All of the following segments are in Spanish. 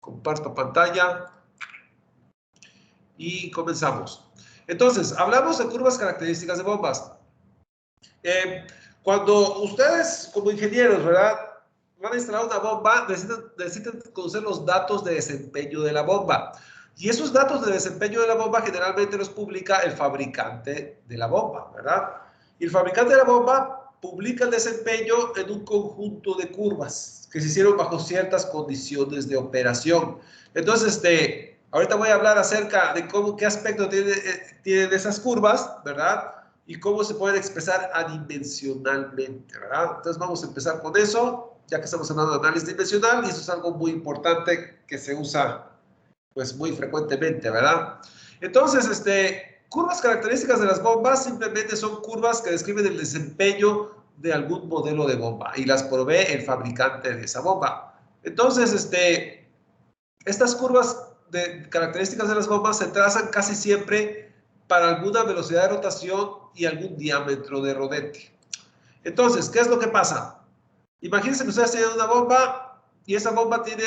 Comparto pantalla y comenzamos. Entonces, hablamos de curvas características de bombas. Cuando ustedes como ingenieros, ¿verdad?, van a instalar una bomba, necesitan conocer los datos de desempeño de la bomba. Y esos datos de desempeño de la bomba generalmente los publica el fabricante de la bomba, ¿verdad? Y el fabricante de la bomba publica el desempeño en un conjunto de curvas que se hicieron bajo ciertas condiciones de operación. Entonces, ahorita voy a hablar acerca de qué aspecto tienen esas curvas, ¿verdad? Y cómo se pueden expresar adimensionalmente, ¿verdad? Entonces vamos a empezar con eso, ya que estamos hablando de análisis dimensional, y eso es algo muy importante que se usa pues muy frecuentemente, ¿verdad? Entonces, curvas características de las bombas simplemente son curvas que describen el desempeño de algún modelo de bomba y las provee el fabricante de esa bomba. Entonces, estas curvas de características de las bombas se trazan casi siempre para alguna velocidad de rotación y algún diámetro de rodete. Entonces, ¿qué es lo que pasa? Imagínense que ustedes tienen una bomba y esa bomba tiene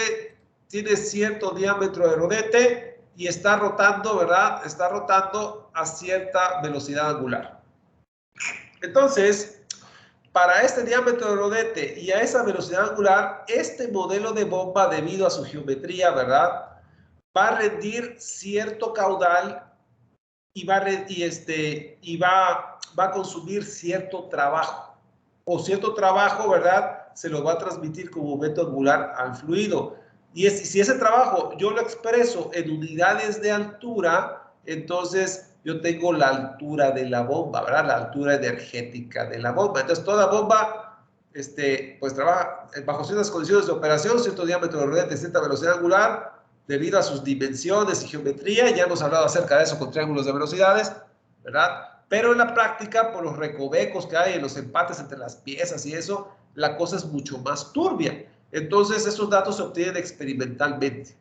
cierto diámetro de rodete y está rotando, ¿verdad? Está rotando a cierta velocidad angular. Entonces, para este diámetro de rodete y a esa velocidad angular, este modelo de bomba, debido a su geometría, ¿verdad?, va a rendir cierto caudal y va a consumir cierto trabajo. O cierto trabajo, ¿verdad?, se lo va a transmitir como momento angular al fluido. Y si ese trabajo yo lo expreso en unidades de altura, entonces yo tengo la altura de la bomba, ¿verdad? La altura energética de la bomba. Entonces toda bomba pues trabaja bajo ciertas condiciones de operación, cierto diámetro de rodete, cierta velocidad angular, debido a sus dimensiones y geometría. Ya hemos hablado acerca de eso con triángulos de velocidades, ¿verdad? Pero en la práctica, por los recovecos que hay en los empates entre las piezas y eso, la cosa es mucho más turbia. Entonces, esos datos se obtienen experimentalmente.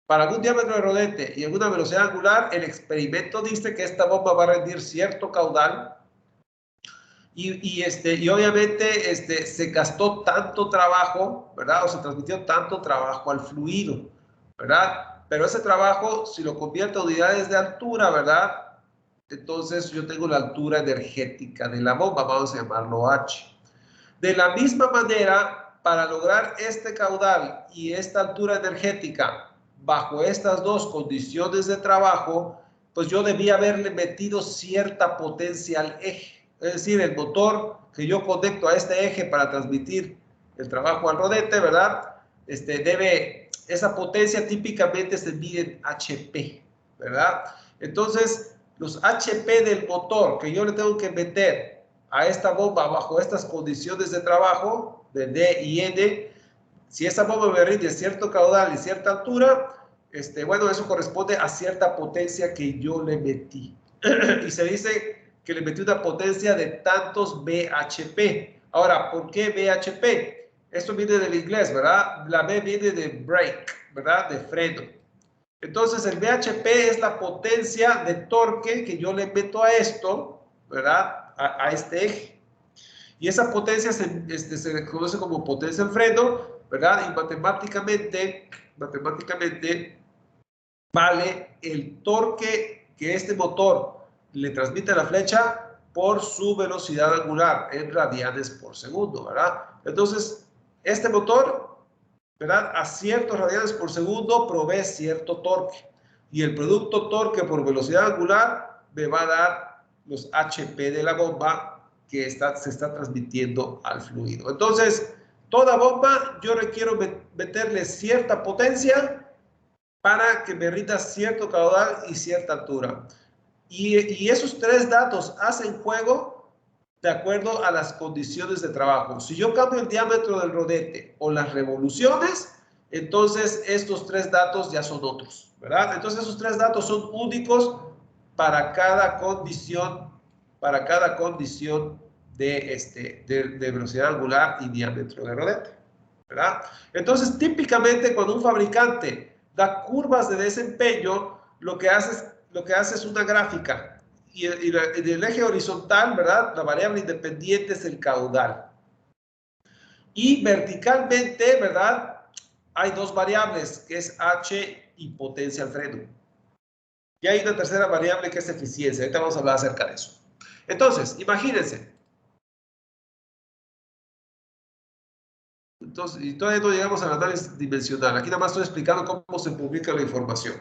Para algún diámetro de rodete y alguna velocidad angular, el experimento dice que esta bomba va a rendir cierto caudal y obviamente se gastó tanto trabajo, ¿verdad? O se transmitió tanto trabajo al fluido, ¿verdad? Pero ese trabajo, si lo convierto a unidades de altura, ¿verdad?, entonces yo tengo la altura energética de la bomba, vamos a llamarlo H. De la misma manera, para lograr este caudal y esta altura energética bajo estas dos condiciones de trabajo, pues yo debía haberle metido cierta potencia al eje. Es decir, el motor que yo conecto a este eje para transmitir el trabajo al rodete, ¿verdad? Esa potencia típicamente se mide en HP, ¿verdad? Entonces, los HP del motor que yo le tengo que meter a esta bomba bajo estas condiciones de trabajo de D y N, si esa bomba me rinde cierto caudal y cierta altura, bueno, eso corresponde a cierta potencia que yo le metí. Y se dice que le metí una potencia de tantos bhp. Ahora, ¿por qué bhp? Esto viene del inglés, ¿verdad? La B viene de brake, ¿verdad? De freno. Entonces, el bhp es la potencia de torque que yo le meto a esto, ¿verdad?, a este eje. Y esa potencia se conoce como potencia en freno, ¿verdad? Y matemáticamente vale el torque que este motor le transmite a la flecha por su velocidad angular en radianes por segundo, ¿verdad? Entonces, este motor, ¿verdad?, a ciertos radianes por segundo provee cierto torque. Y el producto torque por velocidad angular me va a dar los HP de la bomba que se está transmitiendo al fluido. Entonces, toda bomba yo requiero meterle cierta potencia para que me rinda cierto caudal y cierta altura. Y esos tres datos hacen juego de acuerdo a las condiciones de trabajo. Si yo cambio el diámetro del rodete o las revoluciones, entonces estos tres datos ya son otros, ¿verdad? Entonces esos tres datos son únicos para cada condición de velocidad angular y diámetro de rodete, ¿verdad? Entonces, típicamente cuando un fabricante da curvas de desempeño, lo que hace es una gráfica. Y en el eje horizontal, ¿verdad?, la variable independiente es el caudal. Y verticalmente, ¿verdad?, hay dos variables, que es H y potencia al freno. Y hay una tercera variable que es eficiencia. Ahorita vamos a hablar acerca de eso. Entonces, imagínense. Entonces, y todavía no llegamos al análisis dimensional. Aquí nada más estoy explicando cómo se publica la información.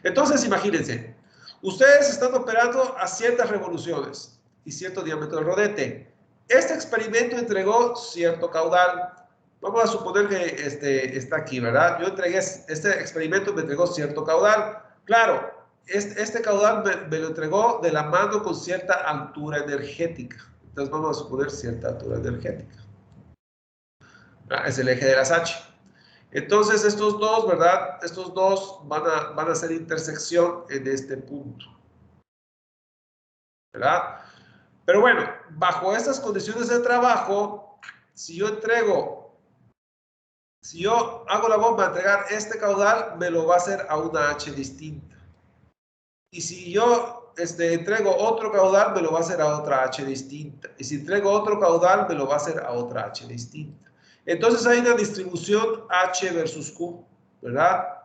Entonces, imagínense. Ustedes están operando a ciertas revoluciones y cierto diámetro de rodete. Este experimento entregó cierto caudal. Vamos a suponer que está aquí, ¿verdad? Yo entregué, este experimento me entregó cierto caudal. Claro, este caudal me lo entregó de la mano con cierta altura energética. Entonces vamos a suponer cierta altura energética. Es el eje de las H. Entonces estos dos, ¿verdad? Estos dos van a hacer intersección en este punto. ¿Verdad? Pero bueno, bajo estas condiciones de trabajo, si yo hago la bomba a entregar este caudal, me lo va a hacer a una H distinta. Y si yo entrego otro caudal, me lo va a hacer a otra H distinta. Y si entrego otro caudal, me lo va a hacer a otra H distinta. Entonces hay una distribución H versus Q, ¿verdad?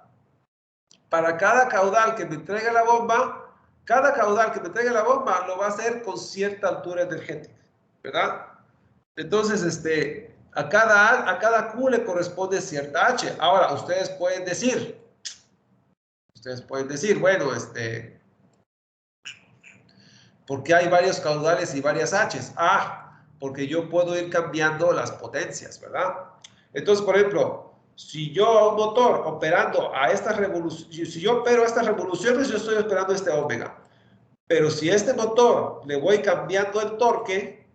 Para cada caudal que me entregue la bomba, cada caudal que me entregue la bomba lo va a hacer con cierta altura energética, ¿verdad? Entonces, a cada Q le corresponde cierta H. Ahora, ustedes pueden decir, bueno, ¿por qué hay varios caudales y varias H's? Porque yo puedo ir cambiando las potencias, ¿verdad? Entonces, por ejemplo, si yo a un motor operando a estas revoluciones, si yo opero estas revoluciones, yo estoy operando este ómega. Pero si a este motor le voy cambiando el torque,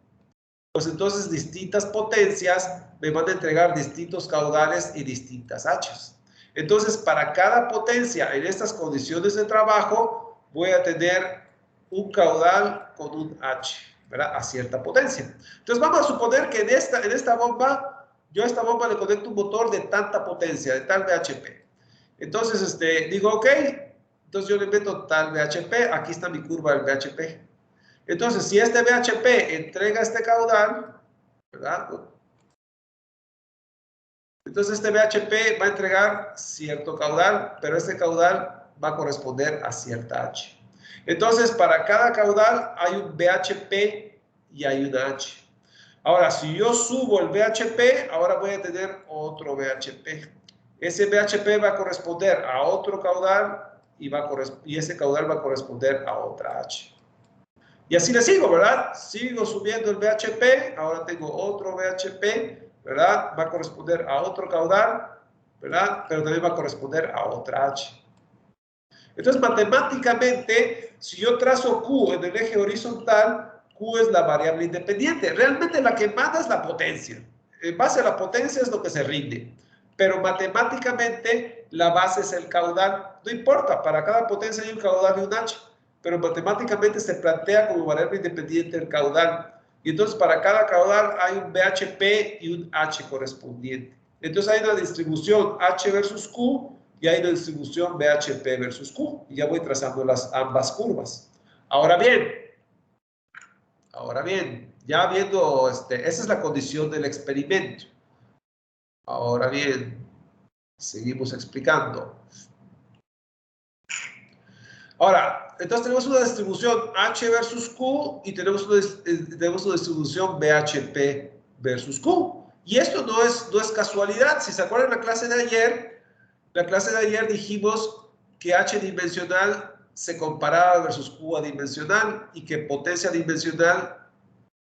pues entonces distintas potencias me van a entregar distintos caudales y distintas H's. Entonces, para cada potencia en estas condiciones de trabajo, voy a tener un caudal con un H, ¿verdad? A cierta potencia. Entonces, vamos a suponer que en esta bomba, yo a esta bomba le conecto un motor de tanta potencia, de tal VHP. Entonces, digo, ok, entonces yo le meto tal VHP, aquí está mi curva del VHP. Entonces, si este VHP entrega este caudal, ¿verdad? Entonces, este VHP va a entregar cierto caudal, pero este caudal va a corresponder a cierta H. Entonces, para cada caudal hay un VHP y hay una H. Ahora, si yo subo el VHP, ahora voy a tener otro VHP. Ese VHP va a corresponder a otro caudal y ese caudal va a corresponder a otra H. Y así le sigo, ¿verdad? Sigo subiendo el VHP, ahora tengo otro VHP, ¿verdad? Va a corresponder a otro caudal, ¿verdad? Pero también va a corresponder a otra H. Entonces, matemáticamente, si yo trazo Q en el eje horizontal, Q es la variable independiente. Realmente la que manda es la potencia. En base a la potencia es lo que se rinde. Pero matemáticamente, la base es el caudal. No importa, para cada potencia hay un caudal y un H. Pero matemáticamente se plantea como variable independiente el caudal. Y entonces para cada caudal hay un VHP y un H correspondiente. Entonces hay una distribución H versus Q y hay una distribución VHP versus Q. Y ya voy trazando ambas curvas. Ahora bien, ya viendo, esa es la condición del experimento. Ahora bien, seguimos explicando. Ahora, entonces tenemos una distribución H versus Q y tenemos una distribución BHP versus Q. Y esto no es casualidad. Si se acuerdan la clase de ayer dijimos que H dimensional se comparaba versus Q adimensional y que potencia dimensional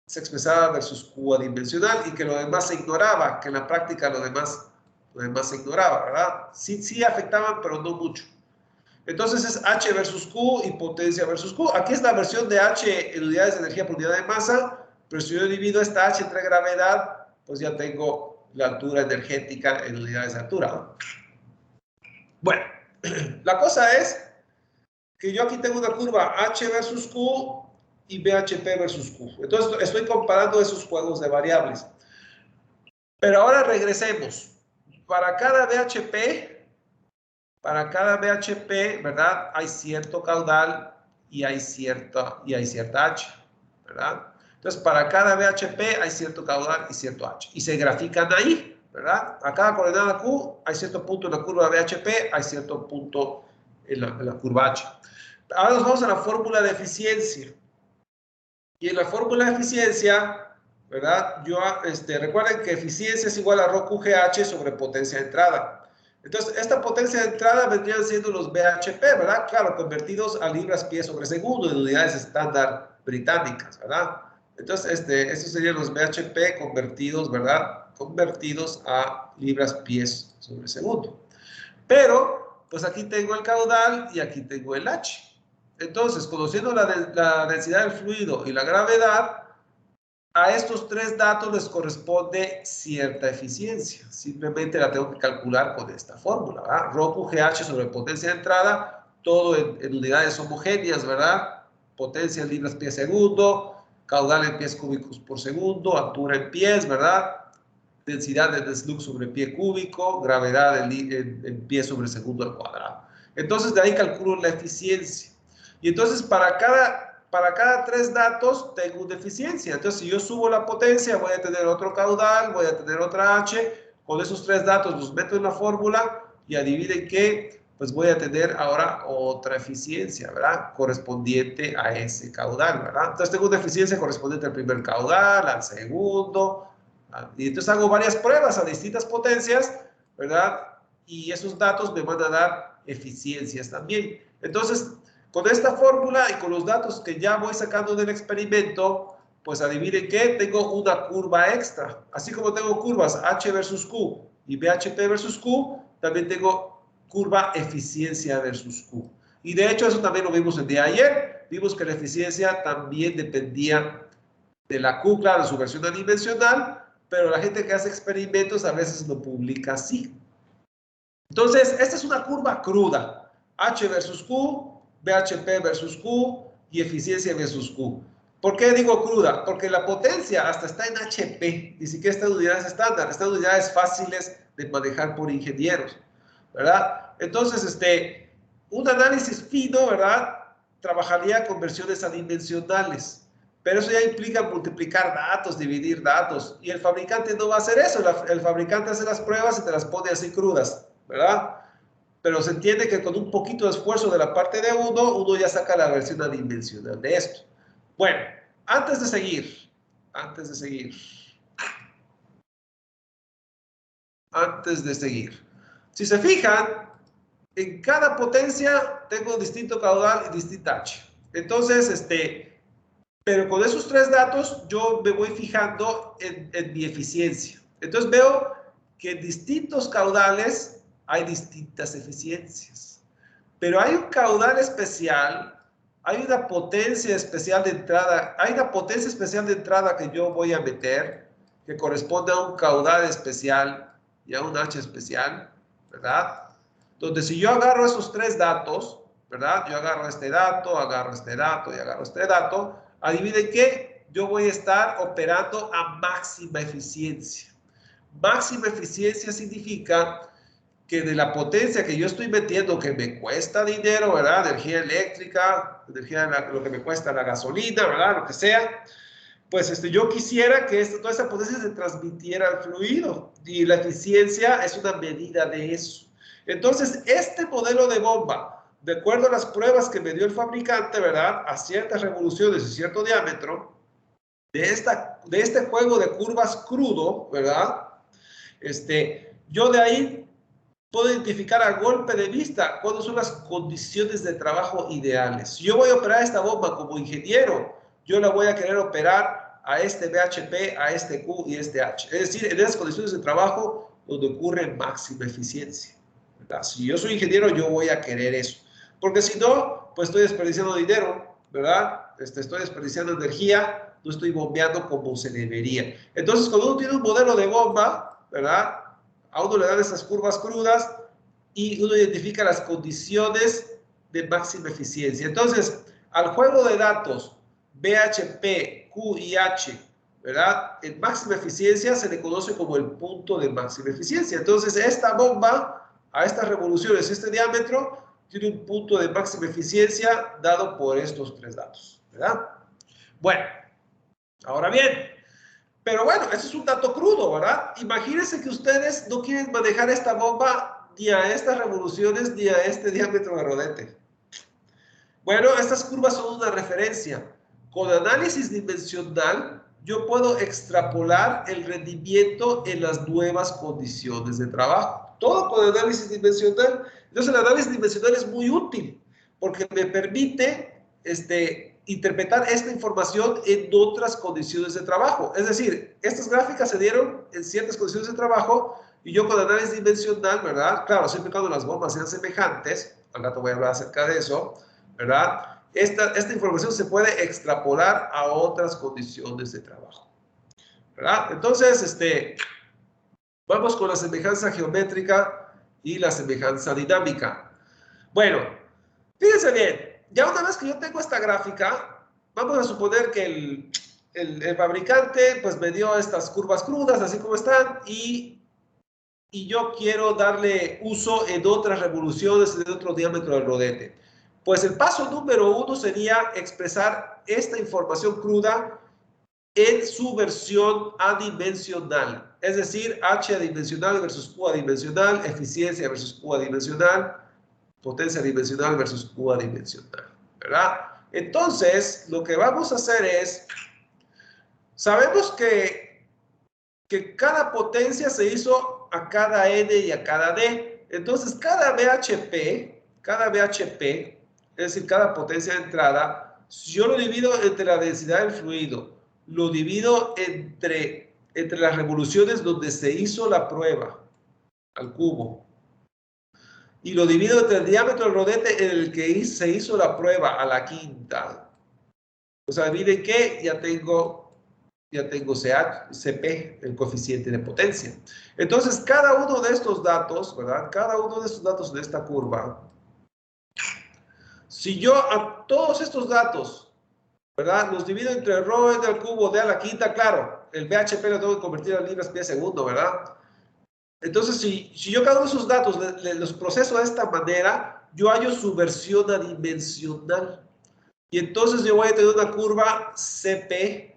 se expresaba versus Q adimensional y que lo demás se ignoraba, que en la práctica lo demás se ignoraba, ¿verdad? Sí afectaban, pero no mucho. Entonces es H versus Q y potencia versus Q. Aquí es la versión de H en unidades de energía por unidad de masa, pero si yo divido esta H entre gravedad, pues ya tengo la altura energética en unidades de altura. Bueno, la cosa es que yo aquí tengo una curva H versus Q y BHP versus Q. Entonces estoy comparando esos juegos de variables. Pero ahora regresemos. Para cada BHP, ¿verdad? Hay cierto caudal y hay cierta H, ¿verdad? Entonces, para cada BHP hay cierto caudal y cierto H. Y se grafican ahí, ¿verdad? A cada coordenada Q hay cierto punto en la curva BHP, hay cierto punto en la curva H. Ahora nos vamos a la fórmula de eficiencia. Y en la fórmula de eficiencia, ¿verdad? Recuerden que eficiencia es igual a ρ QGH sobre potencia de entrada. Entonces, esta potencia de entrada vendrían siendo los BHP, ¿verdad? Claro, convertidos a libras-pie sobre segundo en unidades estándar británicas, ¿verdad? Entonces, estos serían los BHP convertidos, ¿verdad? Convertidos a libras-pies sobre segundo. Pero, pues aquí tengo el caudal y aquí tengo el H. Entonces, conociendo la densidad del fluido y la gravedad, a estos tres datos les corresponde cierta eficiencia. Simplemente la tengo que calcular con esta fórmula, ¿verdad? Rho QGH sobre potencia de entrada, todo en unidades homogéneas, ¿verdad? Potencia en libras-pie segundo, caudal en pies cúbicos por segundo, altura en pies, ¿verdad? Densidad de deslux sobre pie cúbico, gravedad en pie sobre segundo al cuadrado. Entonces, de ahí calculo la eficiencia. Y entonces, para cada tres datos tengo una eficiencia. Entonces, si yo subo la potencia, voy a tener otro caudal, voy a tener otra H. Con esos tres datos los meto en la fórmula y adivinen qué, pues voy a tener ahora otra eficiencia, ¿verdad? Correspondiente a ese caudal, ¿verdad? Entonces, tengo una eficiencia correspondiente al primer caudal, al segundo. Y entonces hago varias pruebas a distintas potencias, ¿verdad? Y esos datos me van a dar eficiencias también. Entonces, con esta fórmula y con los datos que ya voy sacando del experimento, pues adivinen qué, tengo una curva extra. Así como tengo curvas H versus Q y BHP versus Q, también tengo curva eficiencia versus Q. Y de hecho eso también lo vimos el día de ayer. Vimos que la eficiencia también dependía de la Q, claro, su versión adimensional, pero la gente que hace experimentos a veces lo publica así. Entonces, esta es una curva cruda. H versus Q, BHP versus Q y eficiencia versus Q. ¿Por qué digo cruda? Porque la potencia hasta está en HP, ni siquiera está en unidades estándar, está en unidades fáciles de manejar por ingenieros, ¿verdad? Entonces, un análisis fino, ¿verdad? Trabajaría con versiones adimensionales. Pero eso ya implica multiplicar datos, dividir datos. Y el fabricante no va a hacer eso. El fabricante hace las pruebas y te las pone así crudas, ¿verdad? Pero se entiende que con un poquito de esfuerzo de la parte de uno ya saca la versión adimensional de esto. Bueno, antes de seguir, si se fijan, en cada potencia tengo distinto caudal y distinta H. Entonces, pero con esos tres datos yo me voy fijando en mi eficiencia. Entonces veo que en distintos caudales hay distintas eficiencias. Pero hay un caudal especial, hay una potencia especial de entrada, hay una potencia especial de entrada que yo voy a meter, que corresponde a un caudal especial y a un H especial, ¿verdad? Donde si yo agarro esos tres datos, ¿verdad? Yo agarro este dato, agarro este dato y agarro este dato, adivinen qué, yo voy a estar operando a máxima eficiencia. Máxima eficiencia significa que de la potencia que yo estoy metiendo, que me cuesta dinero, ¿verdad? Energía eléctrica, lo que me cuesta la gasolina, ¿verdad? Lo que sea, pues yo quisiera que toda esa potencia se transmitiera al fluido y la eficiencia es una medida de eso. Entonces, este modelo de bomba, de acuerdo a las pruebas que me dio el fabricante, ¿verdad? A ciertas revoluciones y cierto diámetro, de este juego de curvas crudo, ¿verdad? Yo de ahí puedo identificar a golpe de vista cuáles son las condiciones de trabajo ideales. Si yo voy a operar esta bomba como ingeniero, yo la voy a querer operar a este BHP, a este Q y este H. Es decir, en esas condiciones de trabajo donde ocurre máxima eficiencia, ¿verdad? Si yo soy ingeniero, yo voy a querer eso. Porque si no, pues estoy desperdiciando dinero, ¿verdad? Estoy desperdiciando energía, no estoy bombeando como se debería. Entonces, cuando uno tiene un modelo de bomba, ¿verdad? A uno le dan esas curvas crudas y uno identifica las condiciones de máxima eficiencia. Entonces, al juego de datos BHP, Q y H, ¿verdad? En máxima eficiencia se le conoce como el punto de máxima eficiencia. Entonces, esta bomba, a estas revoluciones, este diámetro, tiene un punto de máxima eficiencia dado por estos tres datos, ¿verdad? Bueno, ahora bien, Pero bueno, eso es un dato crudo, ¿verdad? Imagínense que ustedes no quieren manejar esta bomba ni a estas revoluciones ni a este diámetro de rodete. Bueno, estas curvas son una referencia. Con análisis dimensional, yo puedo extrapolar el rendimiento en las nuevas condiciones de trabajo. Todo con análisis dimensional. Entonces, el análisis dimensional es muy útil porque me permite interpretar esta información en otras condiciones de trabajo. Es decir, estas gráficas se dieron en ciertas condiciones de trabajo y yo con análisis dimensional, ¿verdad? Claro, siempre y cuando las bombas sean semejantes, al rato voy a hablar acerca de eso, ¿verdad? Esta información se puede extrapolar a otras condiciones de trabajo, ¿verdad? Entonces, vamos con la semejanza geométrica y la semejanza dinámica. Bueno, fíjense bien, ya una vez que yo tengo esta gráfica, vamos a suponer que el fabricante pues me dio estas curvas crudas, así como están, y yo quiero darle uso en otras revoluciones, en otro diámetro del rodete. Pues el paso número 1 sería expresar esta información cruda en su versión adimensional, es decir, H adimensional versus Q adimensional, eficiencia versus Q adimensional, potencia adimensional versus Q adimensional, ¿verdad? Entonces, lo que vamos a hacer es, sabemos que cada potencia se hizo a cada N y a cada D. Entonces, cada BHP, es decir, cada potencia de entrada, si yo lo divido entre la densidad del fluido, lo divido entre las revoluciones donde se hizo la prueba al cubo, y lo divido entre el diámetro del rodete en el que se hizo la prueba a la quinta. O sea, miren que ya tengo CP, el coeficiente de potencia. Entonces, cada uno de estos datos, ¿verdad? Cada uno de estos datos de esta curva, si yo a todos estos datos, ¿verdad? Los divido entre rho n al cubo d a la quinta, claro, el BHP lo tengo que convertir a libras-pie segundo, ¿verdad? Entonces, si yo cada uno de esos datos los proceso de esta manera, yo hallo su versión adimensional. Y entonces yo voy a tener una curva CP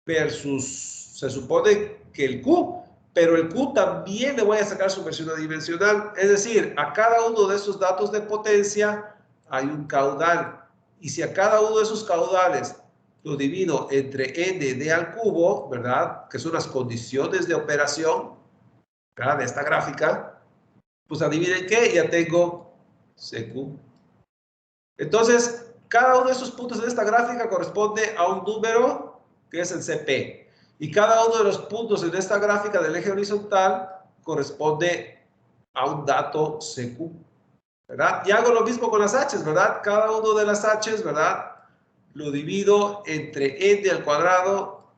versus, se supone que el Q, pero el Q también le voy a sacar su versión adimensional. Es decir, a cada uno de esos datos de potencia hay un caudal. Y si a cada uno de esos caudales lo divido entre n d al cubo, ¿verdad? Que son las condiciones de operación, ¿verdad? De esta gráfica, pues adivinen qué, ya tengo CQ. Entonces, cada uno de esos puntos en esta gráfica corresponde a un número que es el CP. Y cada uno de los puntos en esta gráfica del eje horizontal corresponde a un dato CQ, ¿verdad? Y hago lo mismo con las H's, ¿verdad? Cada uno de las H's, ¿verdad? Lo divido entre n al cuadrado,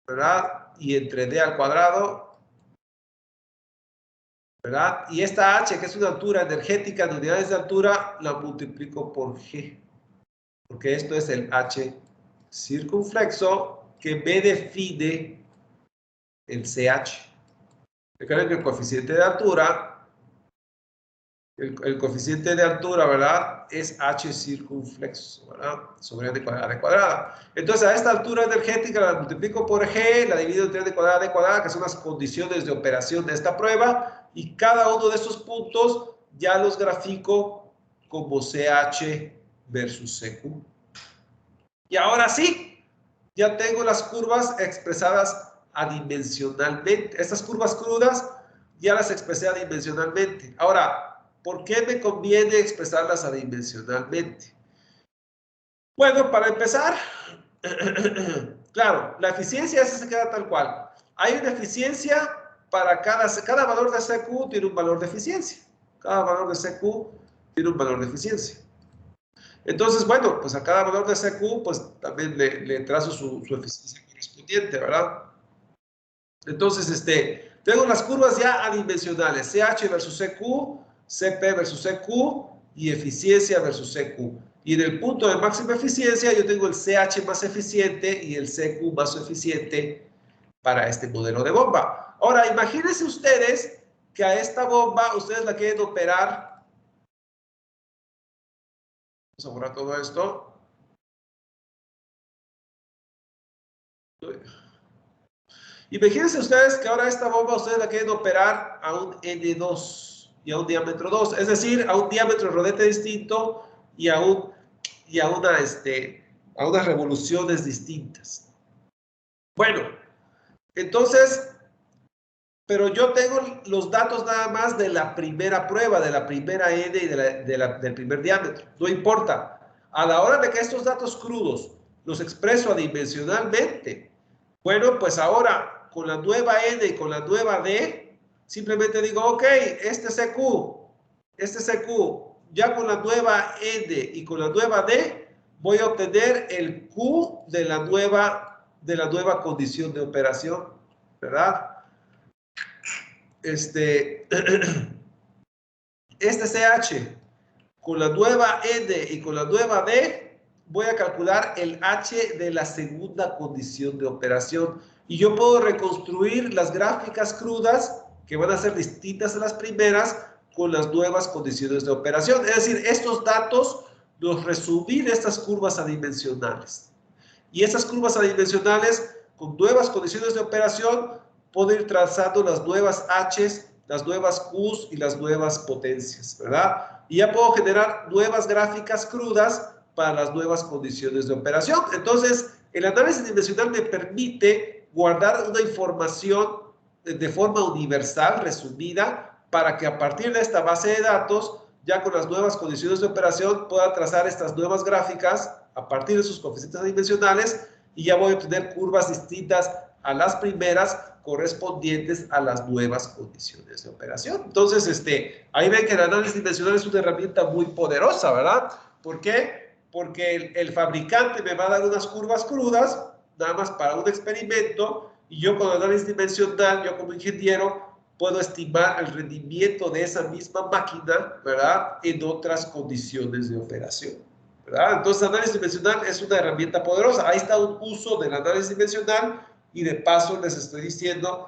¿verdad? Y entre d al cuadrado, ¿verdad? Y esta H, que es una altura energética de unidades de altura, la multiplico por G. Porque esto es el H circunflexo que me define el CH. Recuerden que el coeficiente de altura, el coeficiente de altura, ¿verdad? Es H circunflexo, ¿verdad? Sobre d cuadrada. Entonces, a esta altura energética la multiplico por G, la divido entre d cuadrada, que son las condiciones de operación de esta prueba, y cada uno de estos puntos ya los grafico como CH versus CQ. Y ahora sí, ya tengo las curvas expresadas adimensionalmente. Estas curvas crudas ya las expresé adimensionalmente. Ahora, ¿por qué me conviene expresarlas adimensionalmente? Bueno, para empezar, claro, la eficiencia esa se queda tal cual. Hay una eficiencia para cada valor de CQ tiene un valor de eficiencia. Cada valor de CQ tiene un valor de eficiencia. Entonces, bueno, pues a cada valor de CQ, pues también le trazo su eficiencia correspondiente, ¿verdad? Entonces, tengo las curvas ya adimensionales, CH versus CQ, CP versus CQ y eficiencia versus CQ. Y en el punto de máxima eficiencia, yo tengo el CH más eficiente y el CQ más eficiente para este modelo de bomba. Ahora, imagínense ustedes que a esta bomba ustedes la quieren operar. Vamos a borrar todo esto. Imagínense ustedes que ahora esta bomba ustedes la quieren operar a un N2 y a un diámetro 2, es decir, a un diámetro de rodete distinto y a unas revoluciones distintas. Bueno, entonces, pero yo tengo los datos nada más de la primera prueba, de la primera N y del primer diámetro. No importa. A la hora de que estos datos crudos los expreso adimensionalmente, bueno, pues ahora con la nueva N y con la nueva D, simplemente digo, ok, este CQ, ya con la nueva N y con la nueva D, voy a obtener el Q de la nueva condición de operación, ¿verdad? Este CH con la nueva N y con la nueva D, voy a calcular el H de la segunda condición de operación. Y yo puedo reconstruir las gráficas crudas, que van a ser distintas a las primeras, con las nuevas condiciones de operación. Es decir, estos datos los resumí en estas curvas adimensionales. Y esas curvas adimensionales, con nuevas condiciones de operación, puedo ir trazando las nuevas H's, las nuevas Q's y las nuevas potencias, ¿verdad? Y ya puedo generar nuevas gráficas crudas para las nuevas condiciones de operación. Entonces, el análisis dimensional me permite guardar una información de forma universal, resumida, para que a partir de esta base de datos, ya con las nuevas condiciones de operación, pueda trazar estas nuevas gráficas a partir de sus coeficientes dimensionales y ya voy a obtener curvas distintas a las primeras correspondientes a las nuevas condiciones de operación. Entonces, ahí ven que el análisis dimensional es una herramienta muy poderosa, ¿verdad? ¿Por qué? Porque el fabricante me va a dar unas curvas crudas, nada más para un experimento, y yo con el análisis dimensional, yo como ingeniero, puedo estimar el rendimiento de esa misma máquina, ¿verdad? En otras condiciones de operación, ¿verdad? Entonces, el análisis dimensional es una herramienta poderosa. Ahí está un uso del análisis dimensional. Y de paso les estoy diciendo,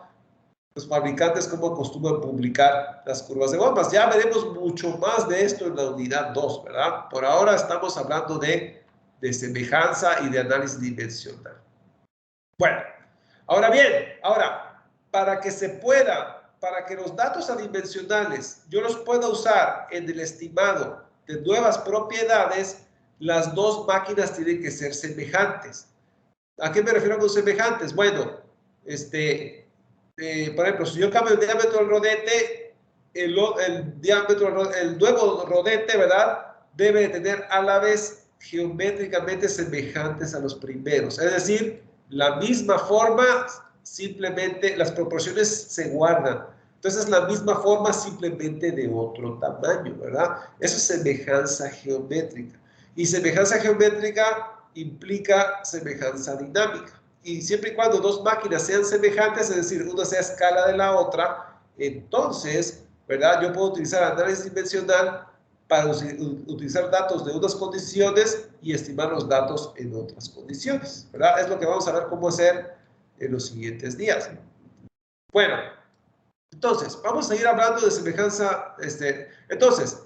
los fabricantes cómo acostumbran publicar las curvas de bombas. Ya veremos mucho más de esto en la unidad 2, ¿verdad? Por ahora estamos hablando de semejanza y de análisis dimensional. Bueno, ahora bien, para que los datos adimensionales yo los pueda usar en el estimado de nuevas propiedades, las dos máquinas tienen que ser semejantes. ¿A qué me refiero con semejantes? Bueno, por ejemplo, si yo cambio el diámetro del rodete, el nuevo rodete, ¿verdad? Debe tener álabes geométricamente semejantes a los primeros. Es decir, la misma forma, simplemente las proporciones se guardan. Entonces, la misma forma, simplemente de otro tamaño, ¿verdad? Eso es semejanza geométrica. Y semejanza geométrica implica semejanza dinámica. Y siempre y cuando dos máquinas sean semejantes, es decir, una sea a escala de la otra, entonces, ¿verdad? Yo puedo utilizar análisis dimensional para utilizar datos de unas condiciones y estimar los datos en otras condiciones, ¿verdad? Es lo que vamos a ver cómo hacer en los siguientes días. Bueno, entonces, vamos a seguir hablando de semejanza. Entonces,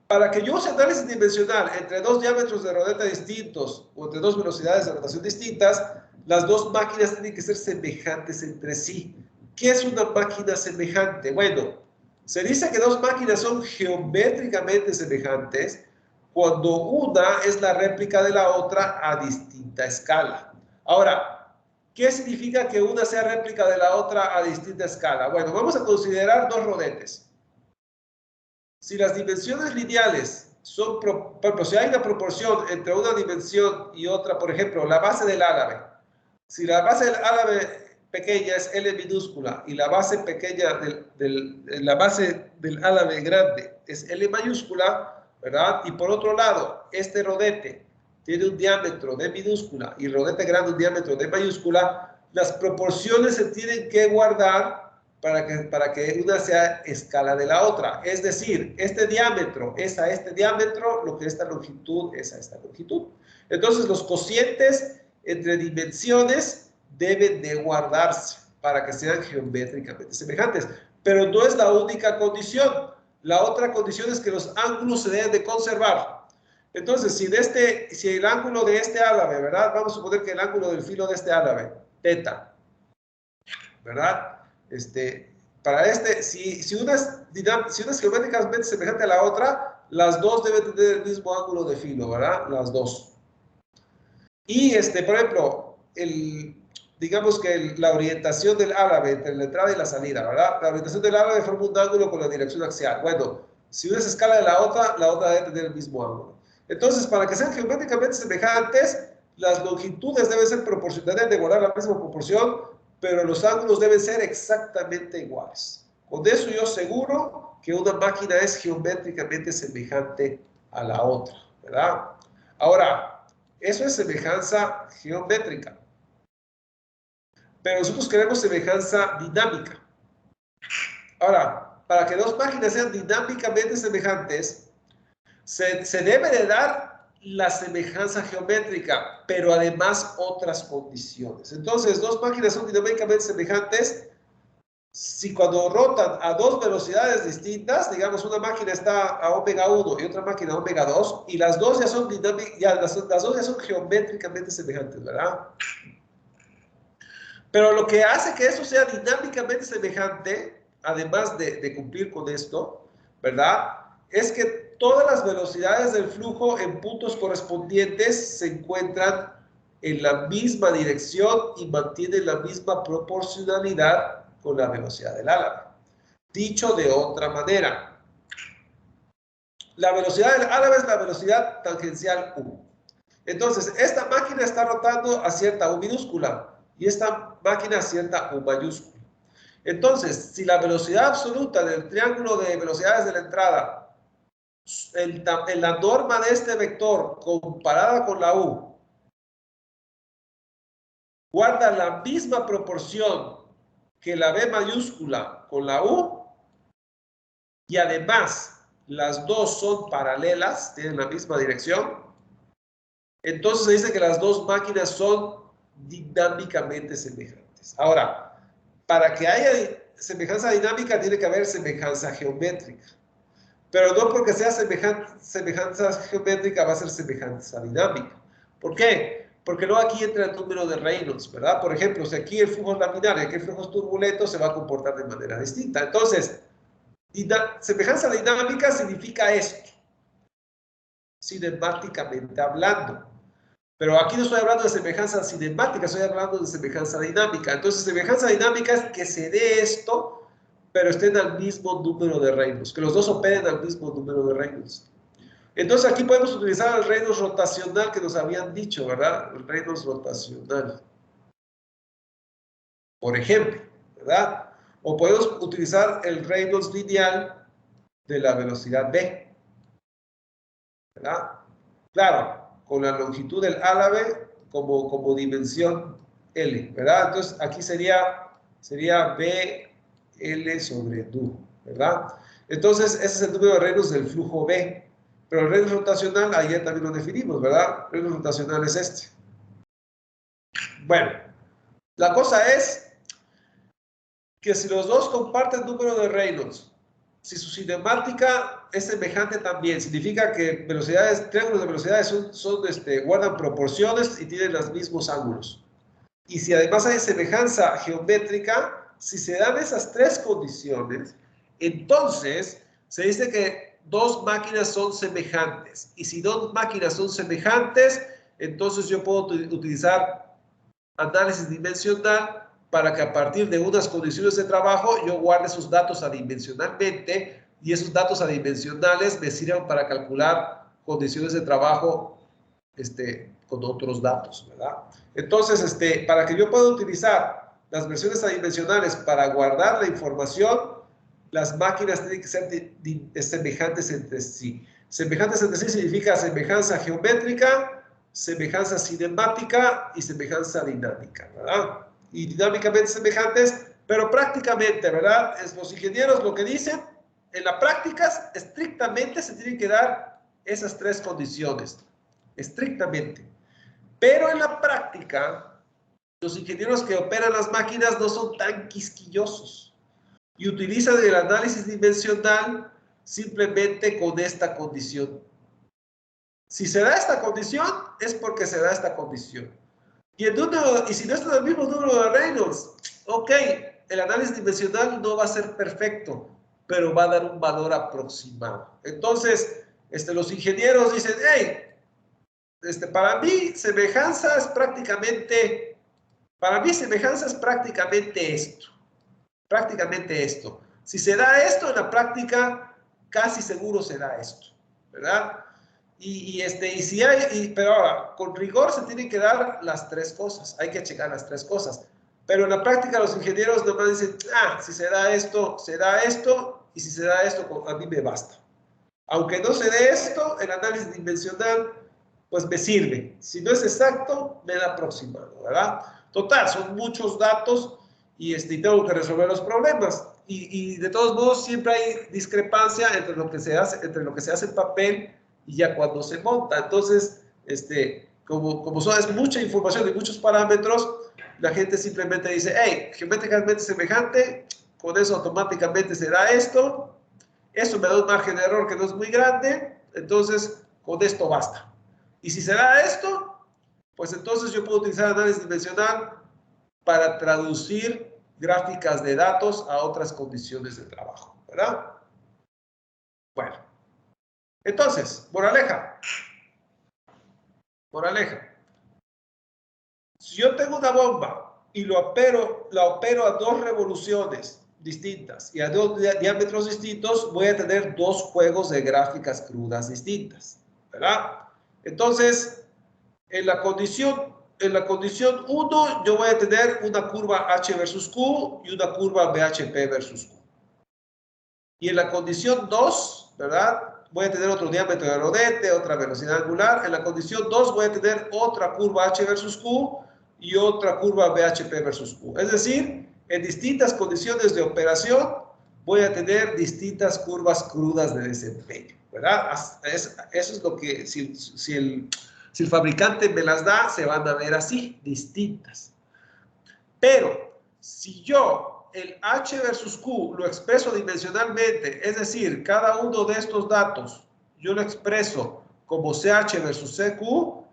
para que yo use análisis dimensional entre dos diámetros de rodete distintos o entre dos velocidades de rotación distintas, las dos máquinas tienen que ser semejantes entre sí. ¿Qué es una máquina semejante? Bueno, se dice que dos máquinas son geométricamente semejantes cuando una es la réplica de la otra a distinta escala. Ahora, ¿qué significa que una sea réplica de la otra a distinta escala? Bueno, vamos a considerar dos rodetes. Si las dimensiones lineales son, por ejemplo, si hay una proporción entre una dimensión y otra, por ejemplo, la base del álabe. Si la base del álabe pequeña es L minúscula y la base pequeña la base del álabe grande es L mayúscula, ¿verdad? Y por otro lado, este rodete tiene un diámetro de minúscula y el rodete grande un diámetro de mayúscula, las proporciones se tienen que guardar para que una sea escala de la otra. Es decir, este diámetro es a este diámetro, lo que esta longitud es a esta longitud. Entonces, los cocientes entre dimensiones deben de guardarse para que sean geométricamente semejantes. Pero no es la única condición. La otra condición es que los ángulos se deben de conservar. Entonces, si el ángulo de este álabe, ¿verdad? Vamos a suponer que el ángulo del filo de este álabe, teta, ¿verdad? Si una es geométricamente semejante a la otra, las dos deben tener el mismo ángulo de filo, ¿verdad? Las dos. Y, por ejemplo, digamos que la orientación del árabe entre la entrada y la salida, ¿verdad? La orientación del árabe forma un ángulo con la dirección axial. Bueno, si una es escala de la otra debe tener el mismo ángulo. Entonces, para que sean geométricamente semejantes, las longitudes deben ser proporcionales, de guardar la misma proporción, pero los ángulos deben ser exactamente iguales. Con eso yo aseguro que una máquina es geométricamente semejante a la otra, ¿verdad? Ahora, eso es semejanza geométrica. Pero nosotros queremos semejanza dinámica. Ahora, para que dos máquinas sean dinámicamente semejantes, se debe de dar la semejanza geométrica, pero además otras condiciones. Entonces, dos máquinas son dinámicamente semejantes si cuando rotan a dos velocidades distintas, digamos una máquina está a omega 1 y otra máquina a omega 2, y las dos ya son las dos ya son geométricamente semejantes, ¿verdad? Pero lo que hace que eso sea dinámicamente semejante, además de cumplir con esto, ¿verdad? Es que todas las velocidades del flujo en puntos correspondientes se encuentran en la misma dirección y mantienen la misma proporcionalidad con la velocidad del árabe. Dicho de otra manera, la velocidad del árabe es la velocidad tangencial U. Entonces, esta máquina está rotando a cierta U minúscula y esta máquina a cierta U mayúscula. Entonces, si la velocidad absoluta del triángulo de velocidades de la entrada, en la norma de este vector comparada con la U, guarda la misma proporción que la B mayúscula con la U, y además las dos son paralelas, tienen la misma dirección, entonces se dice que las dos máquinas son dinámicamente semejantes. Ahora, para que haya semejanza dinámica tiene que haber semejanza geométrica. Pero no porque sea semejanza geométrica va a ser semejanza dinámica. ¿Por qué? Porque luego aquí entra el número de Reynolds, ¿verdad? Por ejemplo, si aquí el flujo es laminar y aquí el flujo es turbulento, se va a comportar de manera distinta. Entonces, semejanza dinámica significa esto, cinemáticamente hablando. Pero aquí no estoy hablando de semejanza cinemática, estoy hablando de semejanza dinámica. Entonces, semejanza dinámica es que se dé esto, pero estén al mismo número de Reynolds, que los dos operen al mismo número de Reynolds. Entonces, aquí podemos utilizar el Reynolds rotacional que nos habían dicho, ¿verdad? El Reynolds rotacional. Por ejemplo, ¿verdad? O podemos utilizar el Reynolds lineal de la velocidad v, ¿verdad? Claro, con la longitud del árabe como dimensión L, ¿verdad? Entonces, aquí sería BL sobre nu, ¿verdad? Entonces, ese es el número de Reynolds del flujo B. Pero el Reynolds rotacional, ayer también lo definimos, ¿verdad? El Reynolds rotacional es este. Bueno, la cosa es que si los dos comparten número de Reynolds, si su cinemática es semejante también, significa que triángulos de velocidades guardan proporciones y tienen los mismos ángulos. Y si además hay semejanza geométrica, si se dan esas tres condiciones, entonces se dice que dos máquinas son semejantes. Y si dos máquinas son semejantes, entonces yo puedo utilizar análisis dimensional para que a partir de unas condiciones de trabajo yo guarde esos datos adimensionalmente y esos datos adimensionales me sirvan para calcular condiciones de trabajo con otros datos, ¿verdad? Entonces, para que yo pueda utilizar las versiones adimensionales para guardar la información, las máquinas tienen que ser semejantes entre sí. Semejantes entre sí significa semejanza geométrica, semejanza cinemática y semejanza dinámica, ¿verdad? Y dinámicamente semejantes, pero prácticamente, ¿verdad? Los ingenieros lo que dicen, en la práctica, estrictamente se tienen que dar esas tres condiciones, estrictamente. Pero en la práctica, los ingenieros que operan las máquinas no son tan quisquillosos y utilizan el análisis dimensional simplemente con esta condición. Si se da esta condición, es porque se da esta condición. Y si no está en el mismo número de Reynolds, ok, el análisis dimensional no va a ser perfecto, pero va a dar un valor aproximado. Entonces, los ingenieros dicen, hey, para mí semejanza es prácticamente esto. Prácticamente esto. Si se da esto en la práctica, casi seguro se da esto, ¿verdad? Pero ahora, con rigor se tienen que dar las tres cosas, hay que checar las tres cosas. Pero en la práctica los ingenieros nomás dicen, si se da esto, y si se da esto, a mí me basta. Aunque no se dé esto, el análisis dimensional, pues me sirve. Si no es exacto, me da aproximado, ¿verdad? Total, son muchos datos y tengo que resolver los problemas. Y de todos modos, siempre hay discrepancia entre lo que se hace en papel y ya cuando se monta. Entonces, como es mucha información y muchos parámetros, la gente simplemente dice, hey, geométricamente semejante, con eso automáticamente se da esto. Eso me da un margen de error que no es muy grande, entonces con esto basta. Y si se da esto, pues entonces yo puedo utilizar análisis dimensional para traducir gráficas de datos a otras condiciones de trabajo, ¿verdad? Bueno, entonces, moraleja. Si yo tengo una bomba y la opero a 2 revoluciones distintas y a 2 diámetros distintos, voy a tener 2 juegos de gráficas crudas distintas, ¿verdad? Entonces, en la condición 1, yo voy a tener una curva H versus Q y una curva BHP versus Q. Y en la condición 2, ¿verdad? Voy a tener otro diámetro de rodete, otra velocidad angular. En la condición 2 voy a tener otra curva H versus Q y otra curva BHP versus Q. Es decir, en distintas condiciones de operación voy a tener distintas curvas crudas de desempeño, ¿verdad? Eso es lo que, si el fabricante me las da, se van a ver así, distintas. Pero si yo el H versus Q lo expreso dimensionalmente, es decir, cada uno de estos datos yo lo expreso como CH versus CQ,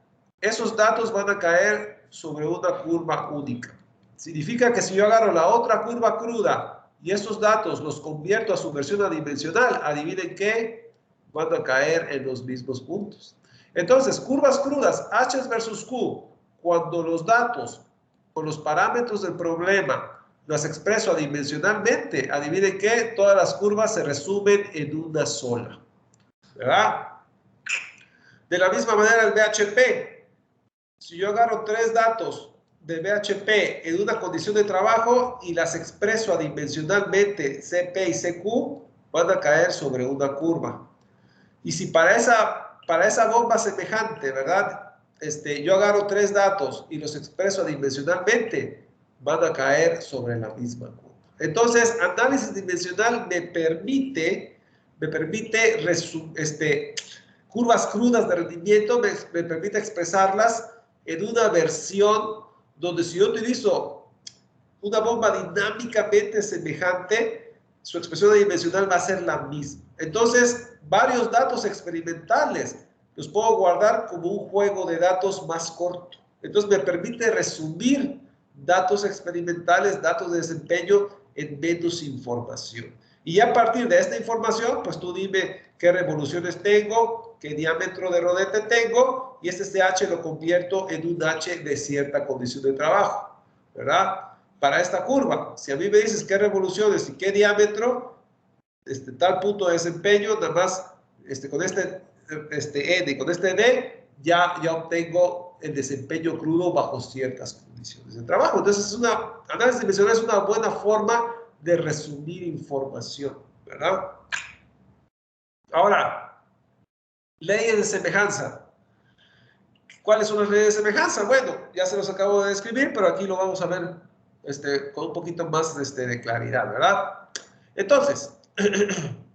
esos datos van a caer sobre una curva única. Significa que si yo agarro la otra curva cruda y esos datos los convierto a su versión adimensional, adivinen qué, van a caer en los mismos puntos. Entonces, curvas crudas, H versus Q, cuando los datos con los parámetros del problema las expreso adimensionalmente, adivinen que todas las curvas se resumen en una sola, ¿verdad? De la misma manera el BHP, si yo agarro 3 datos de BHP en una condición de trabajo y las expreso adimensionalmente CP y CQ, van a caer sobre una curva. Y si para esa bomba semejante, ¿verdad? Yo agarro 3 datos y los expreso adimensionalmente, van a caer sobre la misma curva. Entonces, análisis dimensional me permite curvas crudas de rendimiento, me permite expresarlas en una versión donde si yo utilizo una bomba dinámicamente semejante, su expresión dimensional va a ser la misma. Entonces, varios datos experimentales los puedo guardar como un juego de datos más corto. Entonces, me permite resumir datos experimentales, datos de desempeño en menos información. Y a partir de esta información, pues tú dime qué revoluciones tengo, qué diámetro de rodete tengo, y este CH lo convierto en un H de cierta condición de trabajo, ¿verdad? Para esta curva, si a mí me dices qué revoluciones y qué diámetro, tal punto de desempeño, nada más con este N y con este D, ya obtengo el desempeño crudo bajo ciertas condiciones de trabajo. Entonces, análisis dimensional es una buena forma de resumir información, ¿verdad? Ahora, leyes de semejanza. ¿Cuáles son las leyes de semejanza? Bueno, ya se los acabo de describir, pero aquí lo vamos a ver con un poquito más de claridad, ¿verdad? Entonces,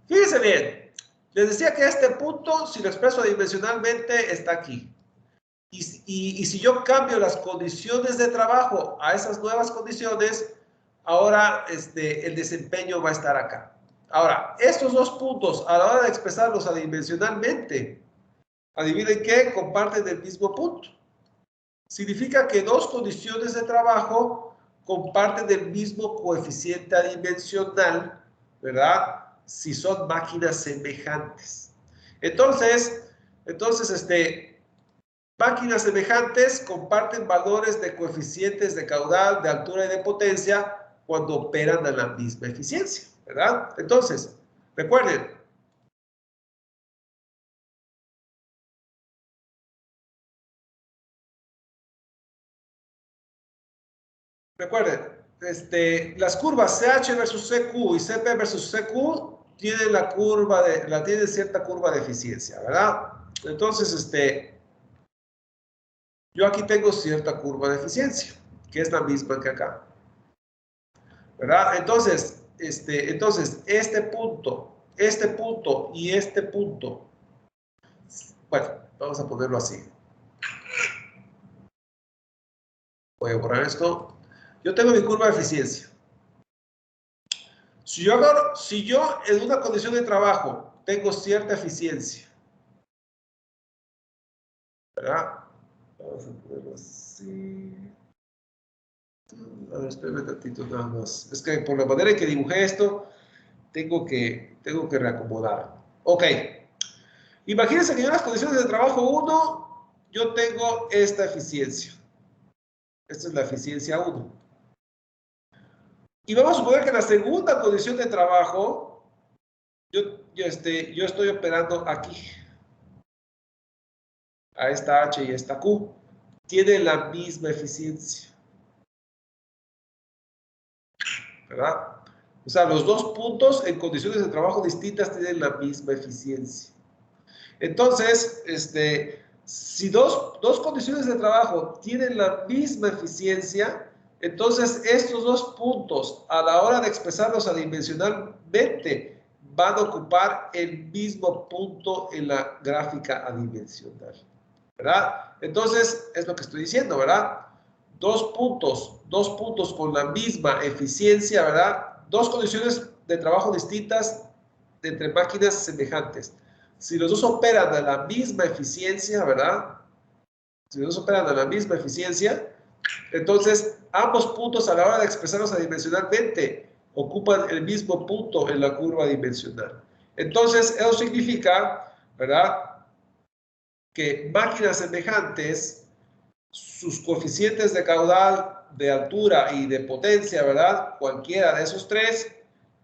fíjense bien, les decía que este punto, si lo expreso dimensionalmente, está aquí. Y si yo cambio las condiciones de trabajo a esas nuevas condiciones, ahora el desempeño va a estar acá. Ahora, estos dos puntos, a la hora de expresarlos adimensionalmente, adivinen qué, comparten el mismo punto. significa que dos condiciones de trabajo comparten el mismo coeficiente adimensional, ¿verdad? Si son máquinas semejantes. Entonces, máquinas semejantes comparten valores de coeficientes de caudal, de altura y de potencia cuando operan a la misma eficiencia, ¿verdad? Entonces, recuerden, las curvas CH versus CQ y CP versus CQ tienen tienen cierta curva de eficiencia, ¿verdad? Entonces, yo aquí tengo cierta curva de eficiencia, que es la misma que acá, ¿verdad? Entonces, este punto y este punto, bueno, vamos a ponerlo así. Voy a borrar esto. Yo tengo mi curva de eficiencia. Si yo en una condición de trabajo tengo cierta eficiencia, ¿verdad? Vamos a ponerlo así. A ver, espérame un tantito nada más. Es que por la manera en que dibujé esto, tengo que reacomodar. Ok. Imagínense que yo en las condiciones de trabajo 1, yo tengo esta eficiencia. Esta es la eficiencia 1. Y vamos a suponer que en la segunda condición de trabajo, yo estoy operando aquí. A esta H y esta Q. Tienen la misma eficiencia. ¿Verdad? O sea, los dos puntos en condiciones de trabajo distintas tienen la misma eficiencia. Entonces, si dos condiciones de trabajo tienen la misma eficiencia, entonces estos dos puntos, a la hora de expresarlos adimensionalmente, van a ocupar el mismo punto en la gráfica adimensional, ¿verdad? Entonces, es lo que estoy diciendo, ¿verdad? Dos puntos con la misma eficiencia, ¿verdad? Dos condiciones de trabajo distintas entre máquinas semejantes. Si los dos operan a la misma eficiencia, ¿verdad? Si los dos operan a la misma eficiencia, entonces ambos puntos a la hora de expresarlos adimensionalmente ocupan el mismo punto en la curva dimensional. Entonces, eso significa, ¿verdad? Que máquinas semejantes, sus coeficientes de caudal, de altura y de potencia, ¿verdad? Cualquiera de esos tres,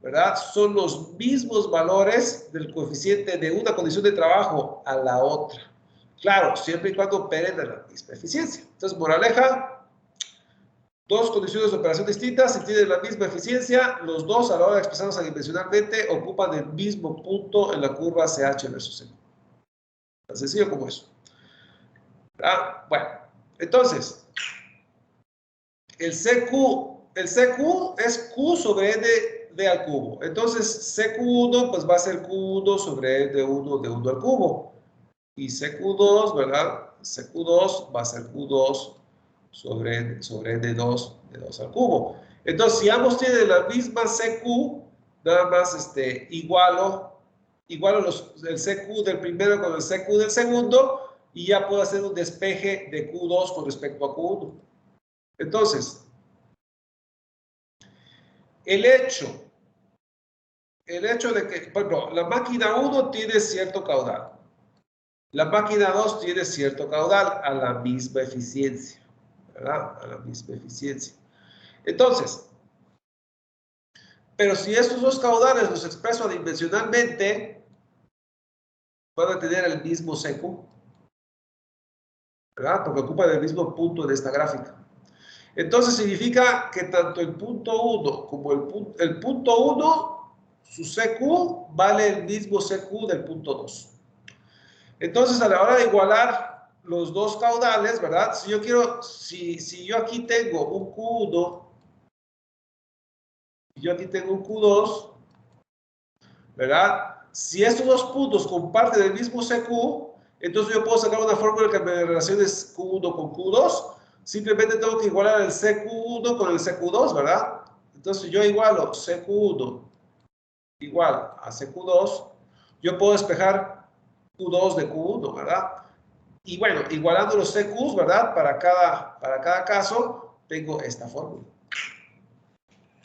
¿verdad? Son los mismos valores del coeficiente de una condición de trabajo a la otra. Claro, siempre y cuando operen a la misma eficiencia. Entonces, moraleja, dos condiciones de operación distintas, si tienen la misma eficiencia, los dos a la hora de expresarlos adimensionalmente ocupan el mismo punto en la curva CH versus C. Tan sencillo como eso. ¿Verdad? Bueno, entonces, el CQ es Q sobre D al cubo. Entonces, CQ1 pues va a ser Q1 sobre D1 al cubo. Y CQ2, ¿verdad? CQ2 va a ser Q2 sobre D2 al cubo. Entonces, si ambos tienen la misma CQ, nada más igualo el CQ del primero con el CQ del segundo y ya puedo hacer un despeje de Q2 con respecto a Q1. Entonces, el hecho de que, por ejemplo, la máquina 1 tiene cierto caudal. La máquina 2 tiene cierto caudal a la misma eficiencia, ¿verdad? A la misma eficiencia. Entonces, pero si estos dos caudales los expreso adimensionalmente, van a tener el mismo CQ, ¿verdad? Porque ocupan el mismo punto en esta gráfica. Entonces significa que tanto el punto 1 como el punto 1, su CQ vale el mismo CQ del punto 2. Entonces, a la hora de igualar los dos caudales, ¿verdad? Si yo aquí tengo un Q1 y yo aquí tengo un Q2, ¿verdad? Si estos dos puntos comparten el mismo CQ, entonces yo puedo sacar una fórmula que me relacione Q1 con Q2. Simplemente tengo que igualar el CQ1 con el CQ2, ¿verdad? Entonces yo igualo CQ1 igual a CQ2, yo puedo despejar Q2 de Q1, ¿verdad? Y bueno, igualando los CQs, ¿verdad? Para cada caso, tengo esta fórmula.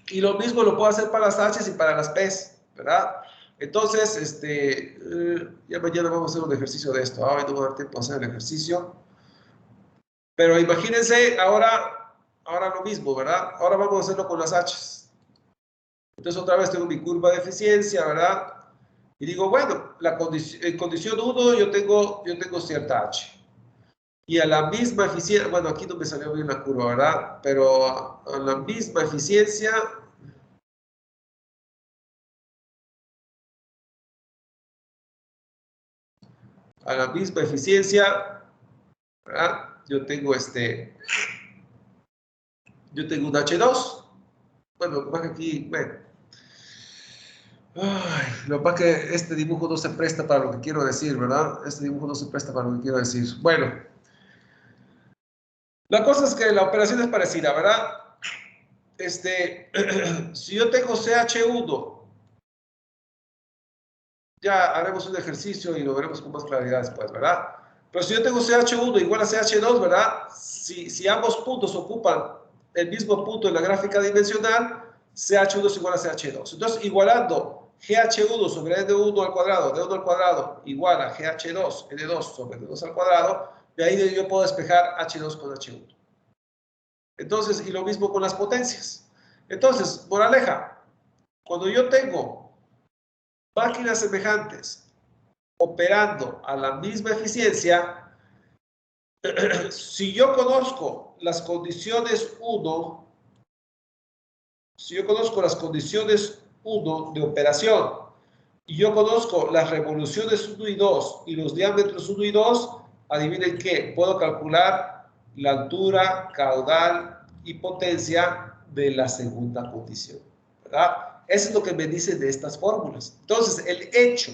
Y lo mismo lo puedo hacer para las H's y para las P's, ¿verdad? Entonces, ya mañana vamos a hacer un ejercicio de esto. Hoy no voy a dar tiempo a hacer el ejercicio. Pero imagínense ahora lo mismo, ¿verdad? Ahora vamos a hacerlo con las H's. Entonces otra vez tengo mi curva de eficiencia, ¿verdad? Y digo, bueno, en condición 1 yo tengo cierta H. Y a la misma eficiencia, bueno, aquí no me salió bien la curva, ¿verdad? Pero a la misma eficiencia, ¿verdad? Yo tengo un H2. Bueno, lo que pasa que aquí, bueno. Ay, lo que pasa que este dibujo no se presta para lo que quiero decir, ¿verdad? Este dibujo no se presta para lo que quiero decir. Bueno, la cosa es que la operación es parecida, ¿verdad? Si yo tengo CH1, ya haremos un ejercicio y lo veremos con más claridad después, ¿verdad? Pero si yo tengo CH1 igual a CH2, ¿verdad? Si ambos puntos ocupan el mismo punto en la gráfica dimensional, CH1 es igual a CH2. Entonces, igualando GH1 sobre N1 al cuadrado, D1 al cuadrado, igual a GH2, N2 sobre D2 al cuadrado, de ahí yo puedo despejar H2 con H1. Entonces, y lo mismo con las potencias. Entonces, moraleja, cuando yo tengo máquinas semejantes operando a la misma eficiencia, si yo conozco las condiciones 1, si yo conozco las condiciones 1 de operación y yo conozco las revoluciones 1 y 2 y los diámetros 1 y 2, adivinen qué, puedo calcular la altura, caudal y potencia de la segunda condición, ¿verdad? Eso es lo que me dicen de estas fórmulas. Entonces, el hecho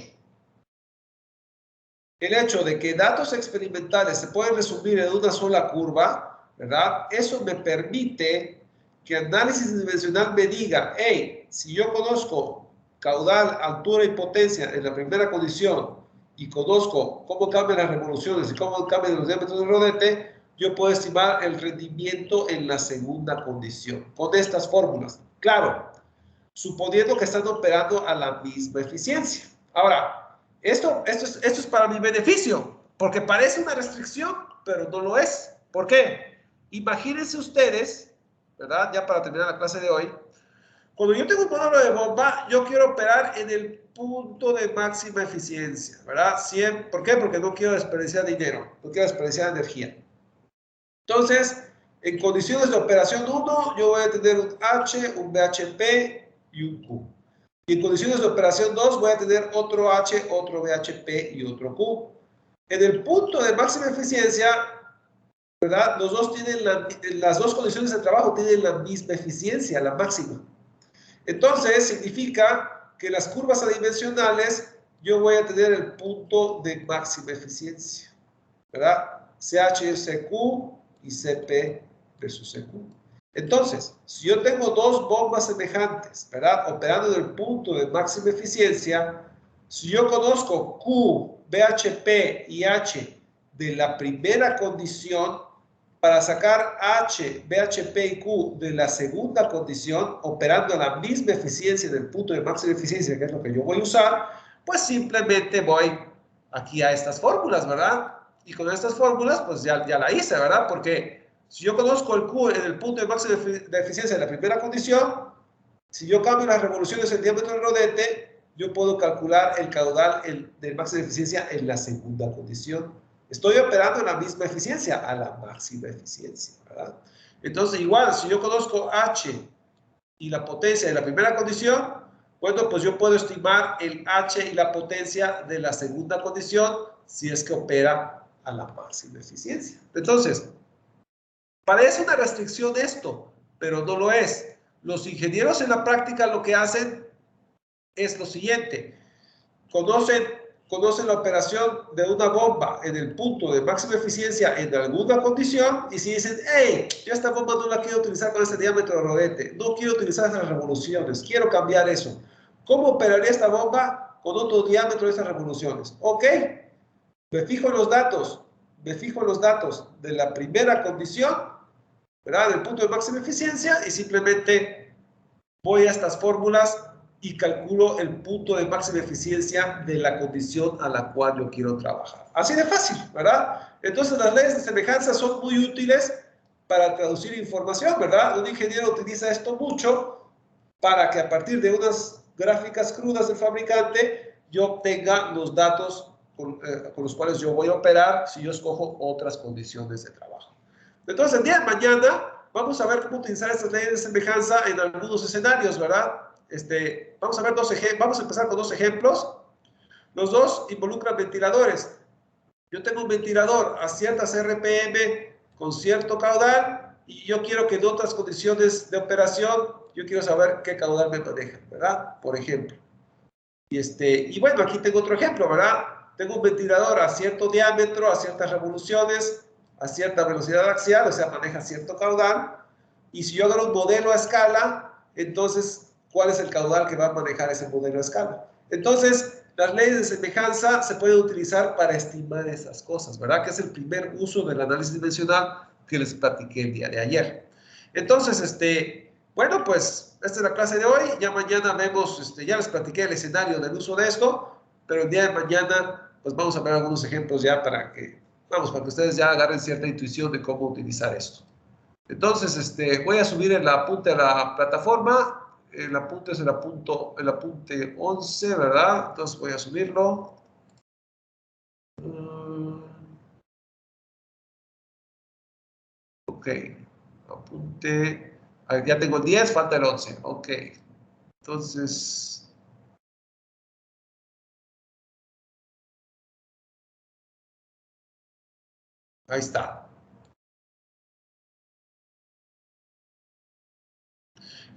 de que datos experimentales se pueden resumir en una sola curva, ¿verdad? Eso me permite que análisis dimensional me diga, hey, si yo conozco caudal, altura y potencia en la primera condición y conozco cómo cambian las revoluciones y cómo cambian los diámetros del rodete, yo puedo estimar el rendimiento en la segunda condición con estas fórmulas. Claro, suponiendo que están operando a la misma eficiencia. Ahora, esto es para mi beneficio, porque parece una restricción, pero no lo es. ¿Por qué? Imagínense ustedes, ¿verdad? Ya para terminar la clase de hoy, cuando yo tengo un módulo de bomba, yo quiero operar en el punto de máxima eficiencia, ¿verdad? ¿Por qué? Porque no quiero desperdiciar dinero, no quiero desperdiciar energía. Entonces, en condiciones de operación 1, yo voy a tener un H, un BHP y un Q. Y en condiciones de operación 2 voy a tener otro H, otro BHP y otro Q. En el punto de máxima eficiencia, ¿verdad? Las dos condiciones de trabajo tienen la misma eficiencia, la máxima. Entonces, significa que las curvas adimensionales yo voy a tener el punto de máxima eficiencia, ¿verdad? CH, CQ y CP versus CQ. Entonces, si yo tengo dos bombas semejantes, ¿verdad? Operando en el punto de máxima eficiencia, si yo conozco Q, BHP y H de la primera condición, para sacar H, BHP y Q de la segunda condición, operando a la misma eficiencia del punto de máxima eficiencia, que es lo que yo voy a usar, pues simplemente voy aquí a estas fórmulas, ¿verdad? Y con estas fórmulas, pues ya la hice, ¿verdad? Porque si yo conozco el Q en el punto de máxima de eficiencia de la primera condición, si yo cambio las revoluciones en diámetro del rodete, yo puedo calcular el caudal de máxima eficiencia en la segunda condición. Estoy operando en la misma eficiencia, a la máxima eficiencia, ¿verdad? Entonces, igual, si yo conozco H y la potencia de la primera condición, bueno, pues yo puedo estimar el H y la potencia de la segunda condición si es que opera a la máxima eficiencia. Entonces, parece una restricción esto, pero no lo es. Los ingenieros en la práctica lo que hacen es lo siguiente. Conocen la operación de una bomba en el punto de máxima eficiencia en alguna condición y si dicen, hey, yo esta bomba no la quiero utilizar con este diámetro de rodete, no quiero utilizar estas revoluciones, quiero cambiar eso. ¿Cómo operaría esta bomba con otro diámetro de estas revoluciones? Ok, me fijo en los datos, me fijo en los datos de la primera condición, ¿verdad? Del punto de máxima eficiencia y simplemente voy a estas fórmulas y calculo el punto de máxima eficiencia de la condición a la cual yo quiero trabajar. Así de fácil, ¿verdad? Entonces las leyes de semejanza son muy útiles para traducir información, ¿verdad? Un ingeniero utiliza esto mucho para que a partir de unas gráficas crudas del fabricante yo obtenga los datos con los cuales yo voy a operar si yo escojo otras condiciones de trabajo. Entonces, el día de mañana vamos a ver cómo utilizar estas leyes de semejanza en algunos escenarios, ¿verdad? Vamos a ver vamos a empezar con dos ejemplos. Los dos involucran ventiladores. Yo tengo un ventilador a ciertas RPM con cierto caudal y yo quiero que en otras condiciones de operación, yo quiero saber qué caudal me maneja, ¿verdad? Por ejemplo. Y bueno, aquí tengo otro ejemplo, ¿verdad? Tengo un ventilador a cierto diámetro, a ciertas revoluciones, a cierta velocidad axial, o sea, maneja cierto caudal. Y si yo hago un modelo a escala, entonces, ¿cuál es el caudal que va a manejar ese modelo a escala? Entonces, las leyes de semejanza se pueden utilizar para estimar esas cosas, ¿verdad? Que es el primer uso del análisis dimensional que les platiqué el día de ayer. Entonces, bueno, pues esta es la clase de hoy. Ya mañana vemos, ya les platiqué el escenario del uso de esto, pero el día de mañana, pues vamos a ver algunos ejemplos ya para que ustedes ya agarren cierta intuición de cómo utilizar esto. Entonces, voy a subir el apunte a la plataforma. El apunte es el apunte 11, ¿verdad? Entonces voy a subirlo. Ok, apunte. Ya tengo el 10, falta el 11. Ok, entonces. Ahí está.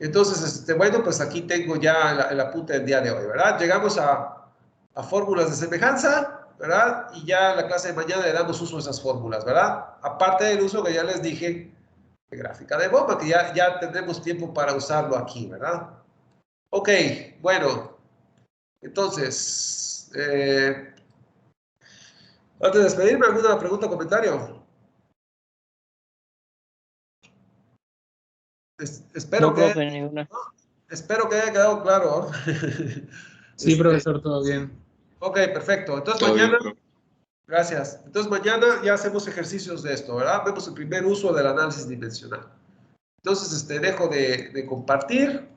Entonces, bueno, pues aquí tengo ya el apunte del día de hoy, ¿verdad? Llegamos a fórmulas de semejanza, ¿verdad? Y ya en la clase de mañana le damos uso a esas fórmulas, ¿verdad? Aparte del uso que ya les dije de gráfica de bomba, que ya tendremos tiempo para usarlo aquí, ¿verdad? Ok, bueno, entonces, antes de despedirme, ¿alguna pregunta o comentario? Espero No, profe, ninguna. espero que haya quedado claro. Sí, profesor, todo bien. Ok, perfecto. Entonces Todo bien, mañana, profe. gracias. Entonces mañana ya hacemos ejercicios de esto, ¿verdad? Vemos el primer uso del análisis dimensional. Entonces, dejo de compartir.